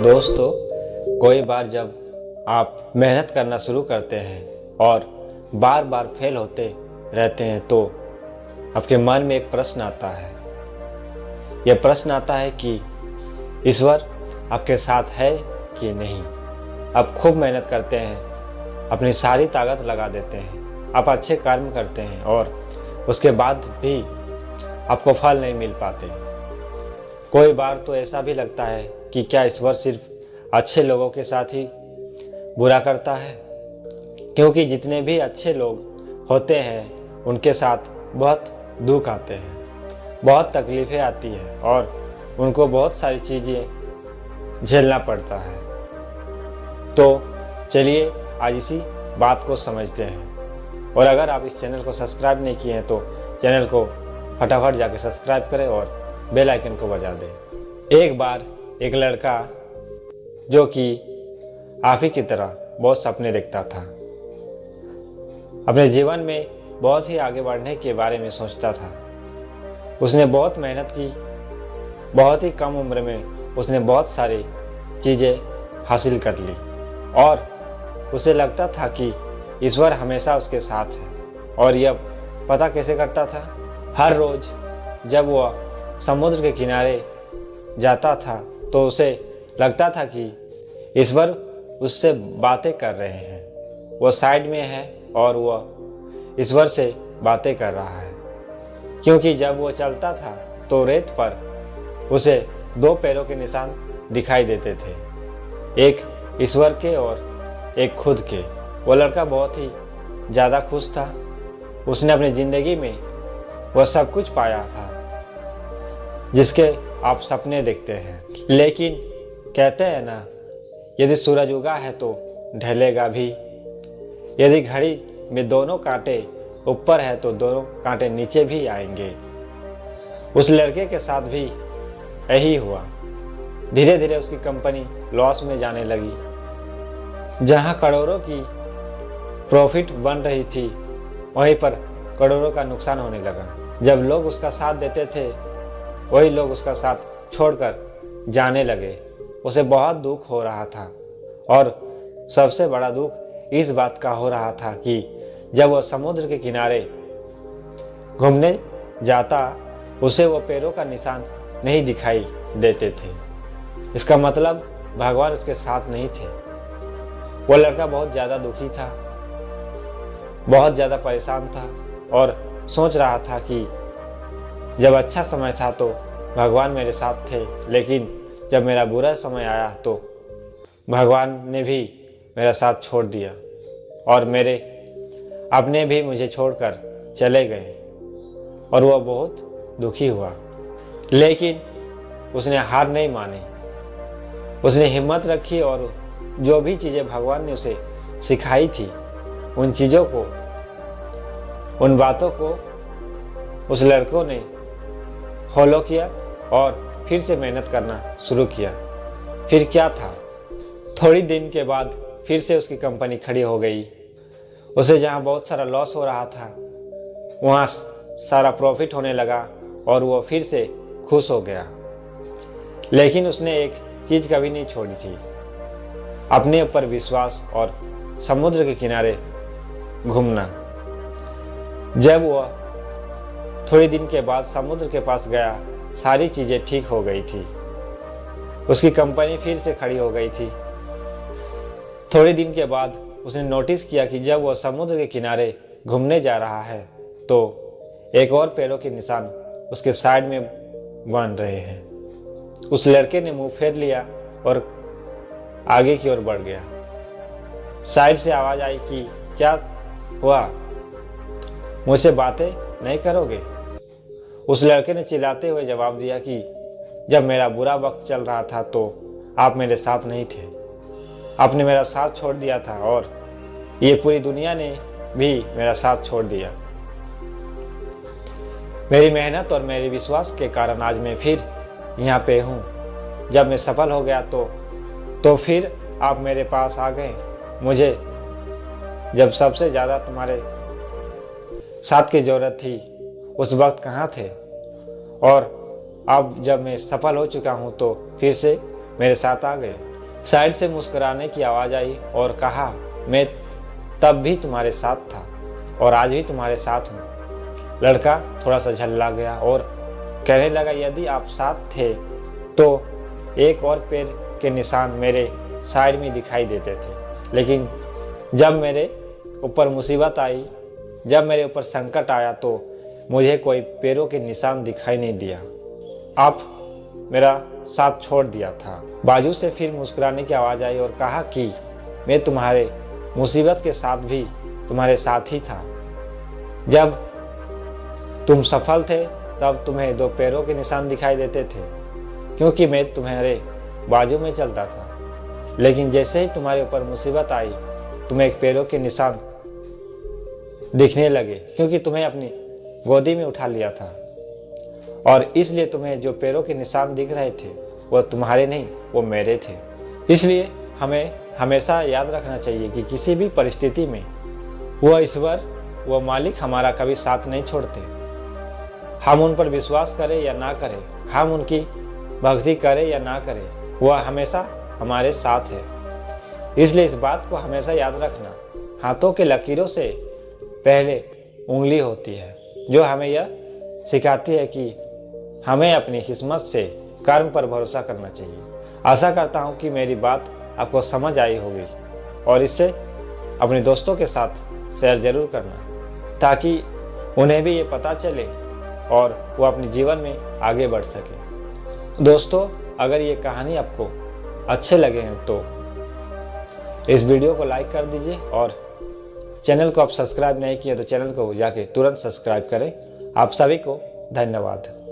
दोस्तों, कोई बार जब आप मेहनत करना शुरू करते हैं और बार बार फेल होते रहते हैं तो आपके मन में एक प्रश्न आता है। यह प्रश्न आता है कि ईश्वर आपके साथ है कि नहीं। आप खूब मेहनत करते हैं, अपनी सारी ताकत लगा देते हैं, आप अच्छे कर्म करते हैं और उसके बाद भी आपको फल नहीं मिल पाते। कोई बार तो ऐसा भी लगता है कि क्या ईश्वर सिर्फ अच्छे लोगों के साथ ही बुरा करता है, क्योंकि जितने भी अच्छे लोग होते हैं उनके साथ बहुत दुख आते हैं, बहुत तकलीफ़ें आती है और उनको बहुत सारी चीज़ें झेलना पड़ता है। तो चलिए आज इसी बात को समझते हैं। और अगर आप इस चैनल को सब्सक्राइब नहीं किए हैं तो चैनल को फटाफट जाके सब्सक्राइब करें और बेल आइकन को बजा दें। एक बार एक लड़का जो कि आप ही की तरह बहुत सपने देखता था, अपने जीवन में बहुत ही आगे बढ़ने के बारे में सोचता था। उसने बहुत मेहनत की, बहुत ही कम उम्र में उसने बहुत सारी चीज़ें हासिल कर ली और उसे लगता था कि ईश्वर हमेशा उसके साथ है। और यह पता कैसे करता था? हर रोज़ जब वह समुद्र के किनारे जाता था तो उसे लगता था कि ईश्वर उससे बातें कर रहे हैं। वह साइड में है और वह ईश्वर से बातें कर रहा है, क्योंकि जब वह चलता था तो रेत पर उसे दो पैरों के निशान दिखाई देते थे, एक ईश्वर के और एक खुद के। वह लड़का बहुत ही ज़्यादा खुश था। उसने अपनी ज़िंदगी में वह सब कुछ पाया था जिसके आप सपने देखते हैं। लेकिन कहते हैं ना, यदि सूरज उगा है तो ढलेगा भी। यदि घड़ी में दोनों कांटे ऊपर है तो दोनों कांटे नीचे भी आएंगे। उस लड़के के साथ भी यही हुआ। धीरे धीरे उसकी कंपनी लॉस में जाने लगी। जहां करोड़ों की प्रॉफिट बन रही थी, वहीं पर करोड़ों का नुकसान होने लगा। जब लोग उसका साथ देते थे, वही लोग उसका साथ छोड़कर जाने लगे। उसे बहुत दुख हो रहा था और सबसे बड़ा दुख इस बात का हो रहा था कि जब वह समुद्र के किनारे घूमने जाता, उसे वो पैरों का निशान नहीं दिखाई देते थे। इसका मतलब भगवान उसके साथ नहीं थे। वो लड़का बहुत ज़्यादा दुखी था, बहुत ज़्यादा परेशान था और सोच रहा था कि जब अच्छा समय था तो भगवान मेरे साथ थे, लेकिन जब मेरा बुरा समय आया तो भगवान ने भी मेरा साथ छोड़ दिया और मेरे अपने भी मुझे छोड़कर चले गए। और वह बहुत दुखी हुआ, लेकिन उसने हार नहीं मानी। उसने हिम्मत रखी और जो भी चीज़ें भगवान ने उसे सिखाई थी, उन चीज़ों को, उन बातों को उस लड़कों ने फॉलो किया और फिर से मेहनत करना शुरू किया। फिर क्या था, थोड़ी दिन के बाद फिर से उसकी कंपनी खड़ी हो गई। उसे जहाँ बहुत सारा लॉस हो रहा था, वहाँ सारा प्रॉफिट होने लगा और वो फिर से खुश हो गया। लेकिन उसने एक चीज़ कभी नहीं छोड़ी थी, अपने ऊपर विश्वास और समुद्र के किनारे घूमना। जब वह थोड़ी दिन के बाद समुद्र के पास गया, सारी चीज़ें ठीक हो गई थी। उसकी कंपनी फिर से खड़ी हो गई थी। थोड़ी दिन के बाद उसने नोटिस किया कि जब वह समुद्र के किनारे घूमने जा रहा है तो एक और पैरों के निशान उसके साइड में बन रहे हैं। उस लड़के ने मुंह फेर लिया और आगे की ओर बढ़ गया। साइड से आवाज़ आई कि क्या हुआ, मुझसे बातें नहीं करोगे? उस लड़के ने चिल्लाते हुए जवाब दिया कि जब मेरा बुरा वक्त चल रहा था तो आप मेरे साथ नहीं थे। आपने मेरा साथ छोड़ दिया था और ये पूरी दुनिया ने भी मेरा साथ छोड़ दिया। मेरी मेहनत और मेरे विश्वास के कारण आज मैं फिर यहाँ पे हूँ। जब मैं सफल हो गया तो फिर आप मेरे पास आ गए। मुझे जब सबसे ज़्यादा तुम्हारे साथ की ज़रूरत थी, उस वक्त कहाँ थे? और अब जब मैं सफल हो चुका हूँ तो फिर से मेरे साथ आ गए। साइड से मुस्कुराने की आवाज़ आई और कहा, मैं तब भी तुम्हारे साथ था और आज भी तुम्हारे साथ हूँ। लड़का थोड़ा सा झल्ला गया और कहने लगा, यदि आप साथ थे तो एक और पैर के निशान मेरे साइड में दिखाई देते थे, लेकिन जब मेरे ऊपर मुसीबत आई, जब मेरे ऊपर संकट आया तो मुझे कोई पैरों के निशान दिखाई नहीं दिया। आप मेरा साथ छोड़ दिया था। बाजू से फिर मुस्कुराने की आवाज़ आई और कहा कि मैं तुम्हारे मुसीबत के साथ भी तुम्हारे साथ ही था। जब तुम सफल थे तब तुम्हें 2 पैरों के निशान दिखाई देते थे, क्योंकि मैं तुम्हारे बाजू में चलता था। लेकिन जैसे ही तुम्हारे ऊपर मुसीबत आई, तुम्हें 1 पैरों के निशान दिखने लगे, क्योंकि तुम्हें अपनी गोदी में उठा लिया था। और इसलिए तुम्हें जो पैरों के निशान दिख रहे थे वो तुम्हारे नहीं, वो मेरे थे। इसलिए हमें हमेशा याद रखना चाहिए कि किसी भी परिस्थिति में वह ईश्वर, वह मालिक हमारा कभी साथ नहीं छोड़ते। हम उन पर विश्वास करें या ना करें, हम उनकी भक्ति करें या ना करें, वह हमेशा हमारे साथ है। इसलिए इस बात को हमेशा याद रखना, हाथों के लकीरों से पहले उंगली होती है, जो हमें यह सिखाती है कि हमें अपनी किस्मत से कर्म पर भरोसा करना चाहिए। आशा करता हूँ कि मेरी बात आपको समझ आई होगी और इससे अपने दोस्तों के साथ शेयर जरूर करना, ताकि उन्हें भी ये पता चले और वो अपने जीवन में आगे बढ़ सके। दोस्तों, अगर ये कहानी आपको अच्छे लगे हैं तो इस वीडियो को लाइक कर दीजिए और चैनल को आप सब्सक्राइब नहीं किए तो चैनल को जाके तुरंत सब्सक्राइब करें। आप सभी को धन्यवाद।